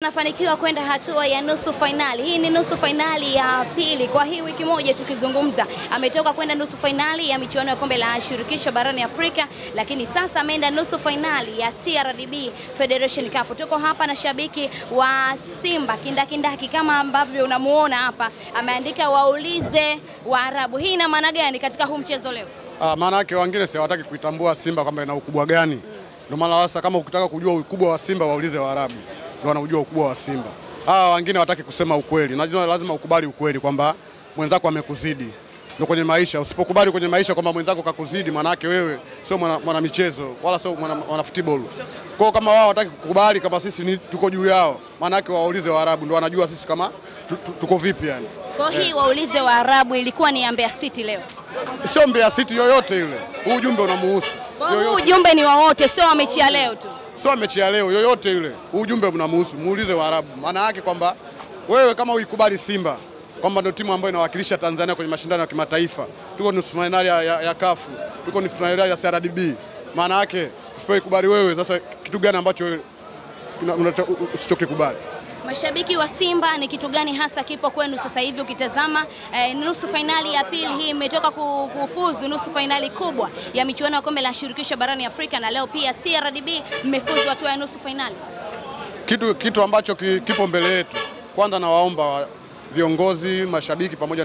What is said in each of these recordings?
Nafanikiwa kwenda hatua ya nusu finali. Hii ni nusu finali ya pili kwa hii wiki moja tukizungumza. Ametoka kwenda nusu finali ya michuano ya kombe la shirikisho barani Afrika, lakini sasa ameenda nusu finali ya CRDB Federation Cup. Tuko hapa na shabiki wa Simba kindakindaki kama ambavyo unamuona hapa. Ameandika waulize Waarabu. Hii ina maana gani katika huu mchezo leo? Maana yake wengine si hawataki kuitambua Simba kwamba ina ukubwa gani. Ndio maana sasa kama ukitaka kujua ukubwa wa Simba waulize Waarabu. Ndio wanaujua ukubwa wa Simba. Wengine hawataki kusema ukweli. Najua lazima ukubali ukweli kwamba mwenzako amekuzidi. Ndio kwenye maisha, usipokubali kwenye maisha kwamba mwenzako kakuzidi, maana yake wewe sio mwana michezo wala sio mwana football. Kwa kama wao hawataki kukubali kama sisi ni tuko juu yao, maana yake waulize Waarabu ndio wanajua sisi kama tuko vipi yani. Kwa hii waulize Waarabu ilikuwa ni Mbeya City leo. Sio Mbeya City yoyote ile. Huu ujumbe unamuhusu. Huu ujumbe ni wa wote, sio wa mechi ya leo tu. Sio mechi ya leo yoyote ile. Ujumbe unamuhusu, muulize Waarabu. Maana yake kwamba wewe kama uikubali Simba kwamba ndio timu ambayo inawakilisha Tanzania kwenye mashindano ya kimataifa, tuko nusu finali ya CAF, tuko nusu finali ya CRDB. Maana yake usipoikubali wewe, sasa kitu gani ambacho usichokikubali? Mashabiki wa Simba, ni kitu gani hasa kipo kwenu sasa hivi ukitazama nusu finali ya pili hii imetoka kufuzu nusu finali kubwa ya michuano ya kombe la shirikisho barani Afrika, na leo pia CRDB mmefuzu hatua ya nusu finali. Kitu ambacho kipo mbele yetu, kwanza nawaomba viongozi, mashabiki pamoja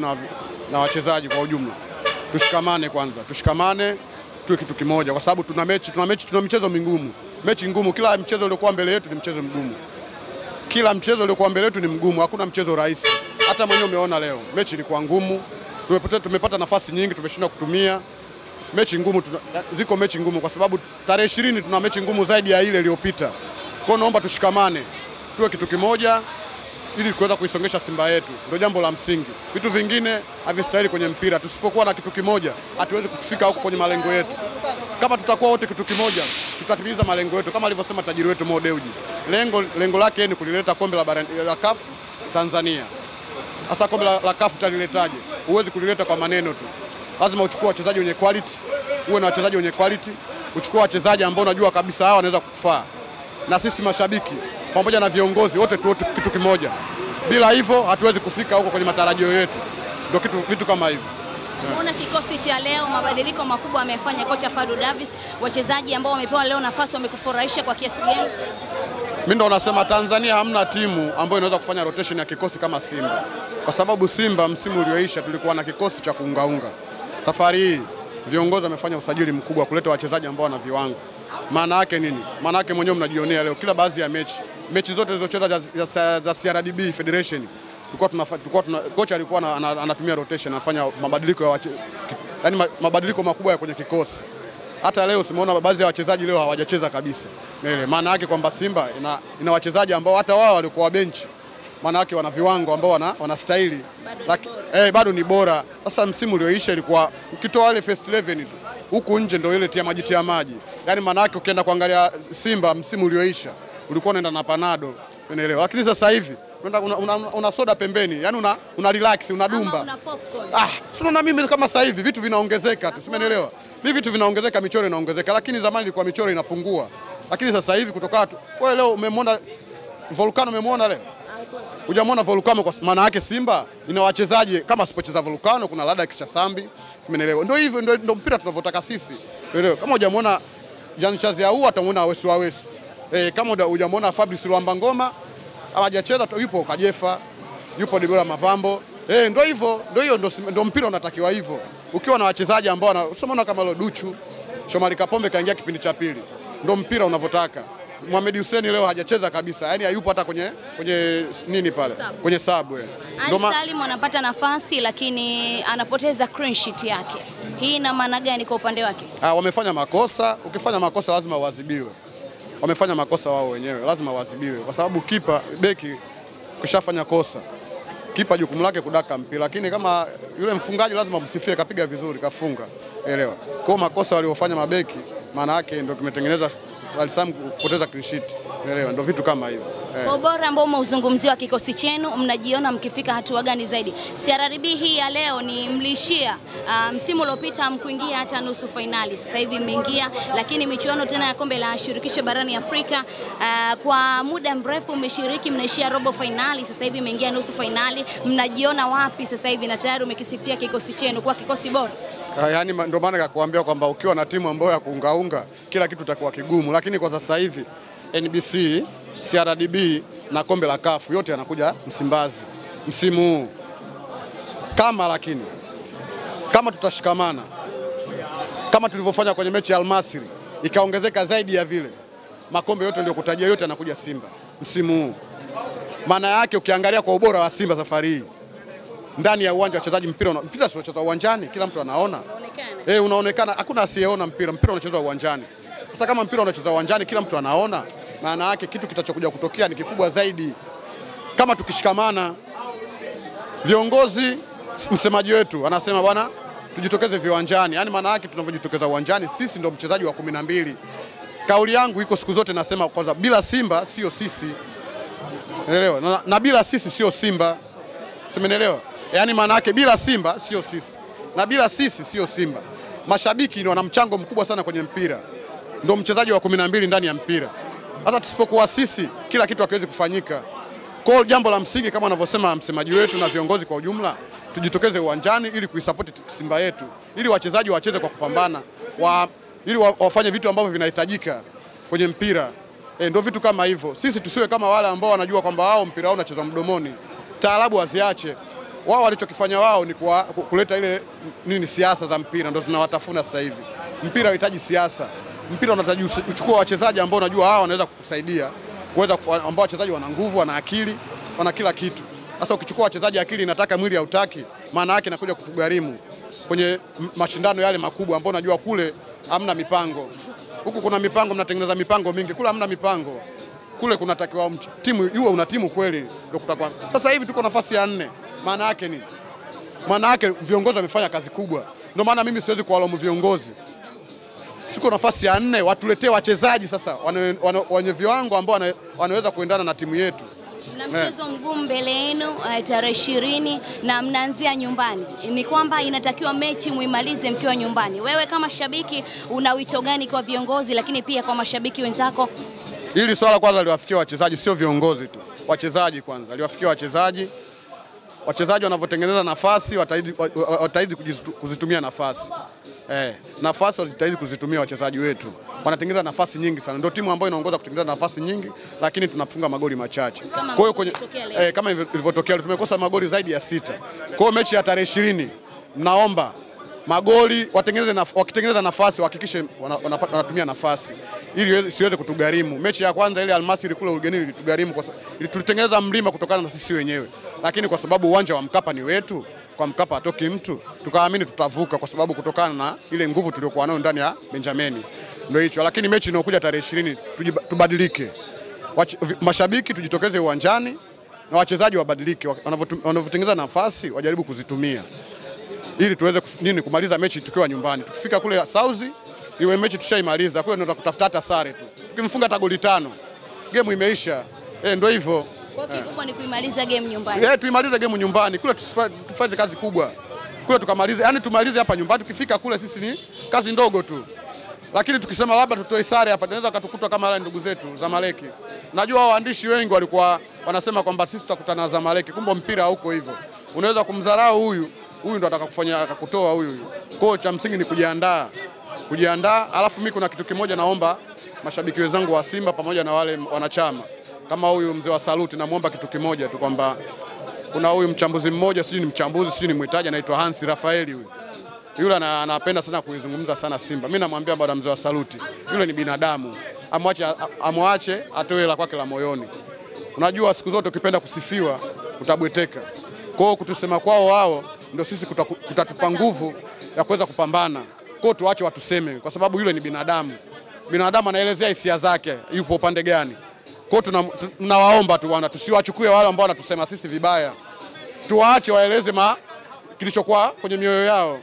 na wachezaji kwa ujumla, tushikamane kwanza, tuwe kitu kimoja, kwa sababu tuna michezo mingumu, mechi ngumu. Kila mchezo uliokuwa mbele yetu ni mchezo mgumu. Kila mchezo uliokuwa mbele yetu ni mgumu, hakuna mchezo rahisi. Hata mwenyewe umeona leo, mechi ilikuwa ngumu. Tumepata nafasi nyingi, tumeshindwa kutumia. Mechi ngumu, ziko mechi ngumu kwa sababu tarehe 20 tuna mechi ngumu zaidi ya ile iliyopita. Kwa hiyo naomba tushikamane, tuwe kitu kimoja ili kuweza kuisongesha Simba yetu. Ndio jambo la msingi. Vitu vingine havistahili kwenye mpira. Tusipokuwa na kitu kimoja, hatuwezi kufika huko kwenye malengo yetu. Kama tutakuwa wote kitu kimoja, tutatimiza malengo yetu kama alivyosema tajiri wetu Mo Dewji. Lengo lake ni kulileta kombe la CAF Tanzania. Sasa kombe la CAF utaliletaje? Huwezi kulileta kwa maneno tu. Lazima uchukue wachezaji wenye quality, uwe na wachezaji wenye quality, uchukue wachezaji ambao unajua kabisa hawa wanaweza kukufaa. Na sisi mashabiki pamoja na viongozi wote tuwe kitu kimoja. Bila hivyo hatuwezi kufika huko kwenye matarajio yetu. Ndio vitu kama hivyo. Unaona kikosi cha leo, mabadiliko makubwa amefanya kocha Fadlu Davis, wachezaji ambao wamepewa leo nafasi wamekufurahisha kwa kiasi gani? Mimi ndo nasema Tanzania hamna timu ambayo inaweza kufanya rotation ya kikosi kama Simba. Kwa sababu Simba msimu ulioisha tulikuwa na kikosi cha kuungaunga. Safari hii viongozi wamefanya usajili mkubwa kuleta wachezaji ambao wana viwango. Maana yake nini? Maana yake mwenyewe mnajionea leo kila baadhi ya mechi zote zilizocheza za CRDB Federation kocha alikuwa anatumia rotation, anafanya mabadiliko mabadiliko makubwa ya kwenye kikosi. Hata leo simeona baadhi ya wachezaji leo hawajacheza kabisa. Maana yake kwamba Simba ina wachezaji ambao hata wao walikuwa bench. Maana yake wana viwango ambao wanastahili. Bado ni bora. Sasa msimu ulioisha ilikuwa ukitoa wale first 11 tu. Huku nje ndio ile tia maji. Yaani maana yake ukienda kuangalia Simba msimu ulioisha ulikuwa unaenda na panado, unaelewa. Lakini sasa hivi una soda pembeni, yani una relax, unadumba. Una popcorn. Sio na mimi kama sasa hivi vitu vinaongezeka tu, umeelewa? Hivi vitu vinaongezeka, michoro inaongezeka, lakini zamani ilikuwa michoro inapungua. Lakini sasa hivi kutoka tu. Wewe leo umemwona Volcano, umemwona leo? Hujamwona Volcano, kwa maana yake Simba ina wachezaji kama sipocheza Volcano kuna Lada kisha Sambi, umeelewa? Ndio hivyo ndio mpira tunavyotaka sisi. Umeelewa? Kama hujamwona Jean Chazi au atamuona Awesu. Kama hujamwona Fabrice Luamba Ngoma hajacheza, yupo Kajefa, yupo Dibora Mavambo. Ndio hivyo, ndio mpira unatakiwa hivyo. Ukiwa na wachezaji ambao unasomana kama Loduchu, Shomari Kapombe kaingia kipindi cha pili. Ndio mpira unavyotaka. Mohamed Hussein leo hajacheza kabisa. Yaani hayupo hata kwenye nini pale? Kwenye sub. Ali Salim anapata nafasi lakini anapoteza clean sheet yake. Hii ina maana gani kwa upande wake? Wamefanya makosa. Ukifanya makosa lazima uadhibiwe. Wamefanya makosa wao wenyewe, lazima waadhibiwe kwa sababu kipa beki kishafanya kosa. Kipa jukumu lake kudaka mpira, lakini kama yule mfungaji lazima msifie, kapiga vizuri, kafunga. Elewa. Kwa makosa waliofanya mabeki maana yake ndio kimetengeneza Ali Salim kupoteza clean sheet. Unaelewa, ndio vitu kama hivyo. Kwa ubora ambao umeuzungumziwa kikosi chenu, mnajiona mkifika hatua gani zaidi? CRDB hii ya leo ni mlishia msimu uliopita mkuingia hata nusu finali. Sasa hivi mmeingia, lakini michuano tena ya kombe la shirikisho barani Afrika kwa muda mrefu umeshiriki, mnaishia robo finali, sasa hivi mmeingia nusu finali. Mnajiona wapi sasa hivi, na tayari umekisifia kikosi chenu kwa kikosi bora? Yaani ndio maana nikakwambia kwamba ukiwa na timu ambayo ya kuungaunga kila kitu itakuwa kigumu, lakini kwa sasa hivi NBC, CRDB na kombe la CAF yote yanakuja Msimbazi msimu huu. Kama tutashikamana kama tulivyofanya kwenye mechi ya Al-Masry, ikaongezeka zaidi ya vile, makombe yote ndio kutajia yote yanakuja Simba msimu huu. Maana yake ukiangalia kwa ubora wa Simba safari hii ndani ya uwanja, wachezaji mpira unachezwa uwanjani, kila mtu anaona. Unaonekana, hakuna asiyeona mpira unachezwa uwanjani. Sasa kama mpira unachezwa uwanjani kila mtu anaona, maana yake kitu kitachokuja kutokea ni kikubwa zaidi. Kama tukishikamana, viongozi, msemaji wetu anasema bwana tujitokeze viwanjani, yani maana yake tunavyojitokeza uwanjani sisi ndio mchezaji wa 12. Kauli yangu iko siku zote nasema kwanza, bila Simba sio sisi. Unaelewa? Na bila sisi sio Simba. Umeelewa? Yani maana yake bila Simba sio sisi, na bila sisi sio Simba. Mashabiki ndio wana mchango mkubwa sana kwenye mpira, ndio mchezaji wa 12 ndani ya mpira. Hata tusipokuwa sisi kila kitu hakiwezi kufanyika. Kwa jambo la msingi kama anavyosema msemaji wetu na viongozi kwa ujumla, tujitokeze uwanjani ili kuisupport Simba yetu, ili wachezaji wacheze kwa kupambana, ili wafanye vitu ambavyo vinahitajika kwenye mpira. Ndio vitu kama hivyo. Sisi tusiwe kama wale ambao wanajua kwamba wao mpira wao unachezwa mdomoni. Taarabu waziache. Wao walichokifanya wao ni kuleta ile siasa za mpira, ndio zinawatafuna sasa hivi. Mpira unahitaji siasa. Mpira unahitaji uchukue wachezaji ambao unajua hao wanaweza kukusaidia, ambao wachezaji wana nguvu, wana akili, wana kila kitu. Sasa ukichukua wachezaji akili inataka mwili hautaki, maana yake inakuja kutugharimu kwenye mashindano yale makubwa ambao unajua kule hamna mipango. Huku kuna mipango, mnatengeneza mipango mingi, kule hamna mipango. Kule kunatakiwa timu iwe una timu kweli ndio kutakuwa. Sasa hivi tuko nafasi ya 4. Maana yake nini? Maana yake viongozi wamefanya kazi kubwa. Ndio maana mimi siwezi kuwalaumu viongozi. Siko nafasi ya 4, watuletee wachezaji sasa wenye viwango ambao wanaweza kuendana na timu yetu. Na mchezo mgumu mbele yenu tarehe 20 na mnaanzia nyumbani. Ni kwamba inatakiwa mechi muimalize mkiwa nyumbani. Wewe kama shabiki una wito gani kwa viongozi, lakini pia kwa mashabiki wenzako? Hili swala kwanza liwafikia wachezaji, sio viongozi tu. Wachezaji kwanza liwafikia wachezaji. Wachezaji wanavyotengeneza nafasi wataidi kuzitumia nafasi. Nafasi wataidi kuzitumia wachezaji wetu. Wanatengeneza nafasi nyingi sana. Ndio timu ambayo inaongoza kutengeneza nafasi nyingi, lakini tunafunga magoli machache. Kwa hiyo kama ilivyotokea tumekosa magoli zaidi ya 6. Kwa hiyo mechi ya tarehe 20 naomba magoli wakitengeneza nafasi wahakikishe wanatumia nafasi ili siweze kutugharimu. Mechi ya kwanza ile Al-Masry kule ugenini ilitugharimu kwa sababu tulitengeneza mlima kutokana na sisi wenyewe. Lakini kwa sababu uwanja wa Mkapa ni wetu, kwa Mkapa hatoki mtu, tukaamini tutavuka kwa sababu kutokana na ile nguvu tuliyokuwa nayo ndani ya Benjamin. Ndio hicho. Lakini mechi inayokuja tarehe 20 tubadilike. Mashabiki tujitokeze uwanjani na wachezaji wabadilike, wanavyotengeneza nafasi wajaribu kuzitumia ili tuweze kumaliza mechi tukiwa nyumbani. Tukifika kule South iwe mechi tushaimaliza, kule ndio kutafuta hata sare tu. Ukimfunga hata goli 5 game imeisha. Ndio hivyo. Kwa kikubwa ni kuimaliza game nyumbani. Tuimalize game nyumbani. Kule tufanye kazi kubwa. Kule tukamalize, yani tumalize hapa nyumbani. Tukifika kule sisi ni kazi ndogo tu. Lakini tukisema labda tutoe sare hapa tunaweza katukuta kama wale ndugu zetu Zamalek. Najua waandishi wengi walikuwa wanasema kwamba sisi tutakutana na Zamalek. Kumbe mpira huko hivyo. Unaweza kumdharau huyu ndo atakakufanya akakutoa huyu. Kwa cha msingi ni kujiandaa. Alafu mimi kuna kitu kimoja naomba mashabiki wenzangu wa Simba pamoja na wale wanachama. Kama huyu mzee wa Saluti namuomba kitu kimoja tu, kwamba kuna huyu mchambuzi mmoja, sijui ni mchambuzi, sijui ni muhitaji, anaitwa Hansi Rafaeli huyu. Yule anapenda sana kuizungumza sana Simba. Mimi namwambia bwana mzee wa Saluti, yule ni binadamu. Amwache atoe la kwake la moyoni. Unajua siku zote ukipenda kusifiwa utabweteka. Kwa hiyo kutusema kwao wao ndio sisi kutatupa nguvu ya kuweza kupambana. Kwa hiyo tuache watuseme kwa sababu yule ni binadamu. Binadamu anaelezea hisia zake, yupo upande gani. Kwa hiyo tunawaomba tu bwana, tusiwachukue wale ambao wanatusema sisi vibaya. Tuwaache waeleze kilichokuwa kwenye mioyo yao.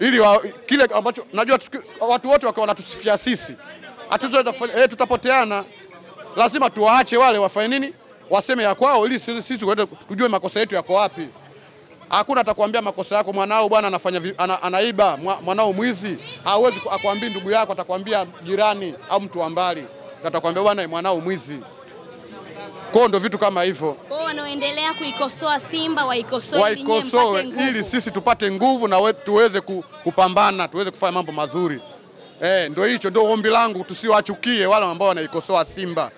Ili kile ambacho najua watu wote wakawa wanatusifia sisi. Hatuzoweza kufanya, tutapoteana. lazima tuwaache wale wafanye nini, waseme ya kwao, ili sisi tujue makosa yetu yako wapi. Hakuna atakwambia makosa yako mwanao bwana anaiba, mwanao mwizi. Hawezi akwambia ndugu yako, atakwambia jirani au mtu wa mbali. Atakwambia bwana mwanao mwizi. Kwa ndo vitu kama hivyo. Kwa wanaoendelea kuikosoa Simba waikosoe ili sisi tupate nguvu na tuweze kupambana, tuweze kufanya mambo mazuri. Ndio hicho ndio ombi langu, tusiwachukie wale ambao wanaikosoa Simba.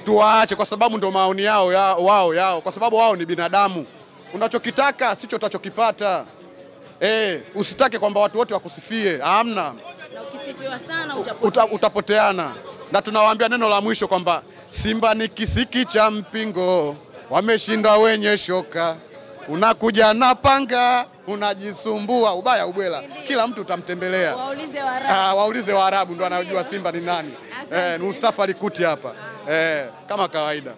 Tuwaache kwa sababu ndio maoni yao kwa sababu wao ni binadamu. Unachokitaka sicho utachokipata. Usitake kwamba watu wote wakusifie. Hamna. Na ukisifiwa sana utapoteana. Na tunawaambia neno la mwisho kwamba Simba ni kisiki cha mpingo, wameshinda wenye shoka. Unakuja na panga, unajisumbua ubaya ubwela. Kila mtu utamtembelea. Waulize Waarabu ndio wanajua Simba ni nani. Mustafa Alikuti hapa. Kama kawaida.